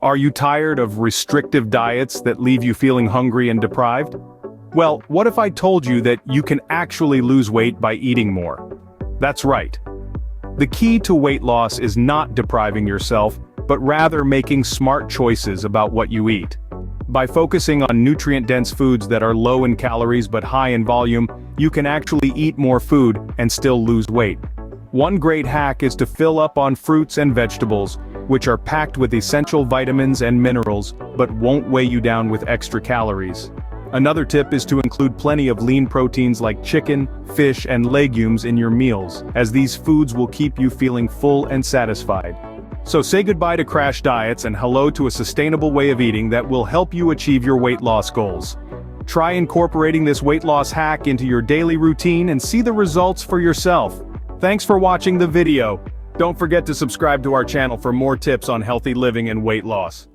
Are you tired of restrictive diets that leave you feeling hungry and deprived? Well, what if I told you that you can actually lose weight by eating more? That's right. The key to weight loss is not depriving yourself, but rather making smart choices about what you eat. By focusing on nutrient-dense foods that are low in calories but high in volume, you can actually eat more food and still lose weight. One great hack is to fill up on fruits and vegetables, which are packed with essential vitamins and minerals, but won't weigh you down with extra calories. Another tip is to include plenty of lean proteins like chicken, fish, and legumes in your meals, as these foods will keep you feeling full and satisfied. So say goodbye to crash diets and hello to a sustainable way of eating that will help you achieve your weight loss goals. Try incorporating this weight loss hack into your daily routine and see the results for yourself. Thanks for watching the video. Don't forget to subscribe to our channel for more tips on healthy living and weight loss.